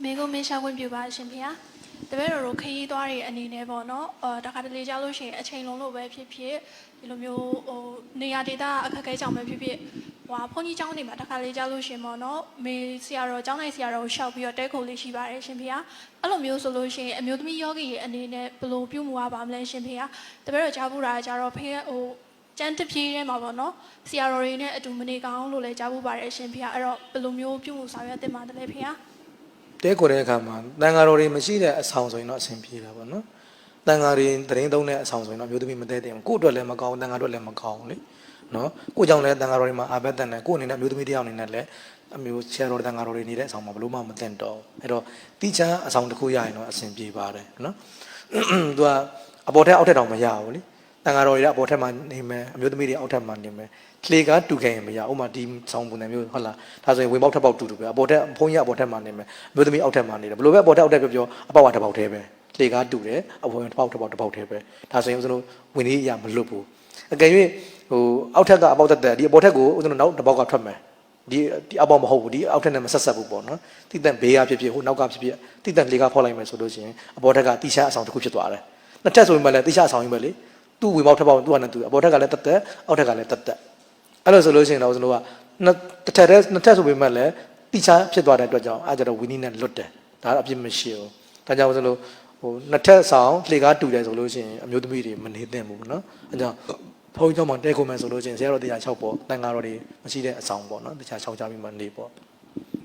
မေကိုမေရှာခွင့်ပြုပါရှင်ဖေ။တပည့်တော်တို့ခရီးသွားတွေအနေနဲ့ပေါ့နော်။တခါတလေကြားလို့ရှိရင်အချိန်လုံးလို့ပဲဖြစ်ဖြစ်ဒီလိုမျိုးနေရာဒေသအခက်အခဲကြောင့်ပဲဖြစ်ဖြစ်ဘုန်းကြီးကျောင်းတွေမှာတခါလေကြားလို့ရှိရင်ပေါ့နော်။မေဆရာတော်ကျောင်းနိုင်ဆရာတော်ကိုရှောက်ပြီးတော့တဲခုံလေးရှိပါတယ်ရှင်ဖေ။အဲ့လိုမျိုးဆိုလို့ရှိရင်အမျိုးသမီးယောဂီရဲ့အနေနဲ့ဘယ်လိုပြုမှုရပါမလဲရှင်ဖေ။တပည့်တော်ကြားဖို့တာကြတော့ဖေကျန်းတပြေးထဲမှာပေါ့နော်ဆရာတော်တွေနဲ့အတူမနေကောင်းလို့လည်းကြားဖို့ပါတယ်ရှင်ဖေအဲ့တော့ဘယ်လိုမျိုးပြုမှုဆောင်ရွက်တင်ပါတယ်လဲဖေတဲကိုတဲ့အခါမှာတန်ဃာတော်တွေမရှိတဲ့အဆောင်ဆိုရင်တော့အဆင်ပြေတာပေါ့နော်တန်ဃာတွေသတင်းသုံးတဲ့အဆောင်ဆိုရင်တော့မျိုးသမီးမတဲတယ်ကို့အတွက်လည်းမကောင်းတန်ဃာအတွက်လည်းမကောင်းလေနော်ကို့ကြောင့်လည်းတန်ဃာတော်တွေမှာအာဘက်တန်တယ်ကို့အနေနဲ့မျိုးသမီးတယောက်အနေနဲ့လည်းအမျိုးဆရာတော်တန်ဃာတော်တွေနေတဲ့အဆောင်မှာဘလို့မှမတင်တော့အဲ့တော့တိချမ်းအဆောင်တစ်ခုရရင်တော့အဆင်ပြေပါတယ်နော်သူကအပေါ်ထက်အောက်ထက်တောင်မရဘူးလေတန်ဃာတော်တွေကအပေါ်ထက်မှာနေမယ်အမျိုးသမီးတွေအောက်ထက်မှာနေမယ်လေကားတူခဲ့ရင်မရဥမာဒီဆောင်ပုံစံမျိုးဟုတ်လားဒါဆိုရင်ဝင်ပေါက်ထက်ပေါက်တူတူပဲအပေါ်ထက်ဘုန်းကြီးအပေါ်ထက်မှာနေမယ်အမျိုးသမီးအောက်ထက်မှာနေတယ်ဘယ်လိုပဲအပေါ်ထက်အောက်ထက်ပြောအပေါက်ဝါတစ်ပေါက်တည်းပဲလေကားတူတယ်အပေါ်တစ်ပေါက်တစ်ပေါက်တစ်ပေါက်တည်းပဲဒါဆိုရင်ဦးဇင်းတို့ဝင်လေးရမလွတ်ဘူးအကယ်၍အောက်ထက်ကအပေါက်တက်ဒီအပေါ်ထက်ကိုဦးဇင်းတို့နောက်တစ်ပေါက်ကထွက်မယ်ဒီအပေါက်မဟုတ်ဘူးဒီအောက်ထက်နဲ့မဆက်ဆက်ဘူးပေါ့နော်တိတန့်ဘေးကဖြစ်ဖြစ်ဟိုနောက်ကဖြစ်ဖြစ်တိတန့်လေကားဖောက်လိုက်မယ်ဆိုလို့ရှိရင်အပေါ်ထက်ကတိချမ်းအဆောင်တစ်ခုဖြစ်သွားတယ်နှစ်ထက်ဆိုရင်ပဲလေတိချမ်းအဆောင်ရင်ပဲလေသူ့ဝင်ပေါက်ထက်ပေါက်သူ့ဟာနဲ့သူအပေါ်ထက်ကလည်းတက်တက်အောက်ထက်ကလည်းတက်တက်အဲ့လိုဆိုလို့ရှိရင်တော့ကျွန်တော်ကတစ်ထက်တည်းနှစ်ထက်ဆိုပေမဲ့လည်းတိချာဖြစ်သွားတဲ့အတွက်ကြောင့်အားကြတော့ဝီနီနဲ့လွတ်တယ်ဒါအပြစ်မရှိဘူးဒါကြောင့်ကျွန်တော်နှစ်ထက်ဆောင်လေကားတူတယ်ဆိုလို့ရှိရင်အမျိုးသမီးတွေမနေသင့်ဘူးနော်အဲကြောင့်ဘုန်းကြီးကျောင်းမှာတဲခုံမယ်ဆိုလို့ရှိရင်ဆရာတော်တရား6ပေါ့တန်ဃာတော်တွေမရှိတဲ့အဆောင်ပေါ့နော်တခြား6ချပြီးမှနေပေါ့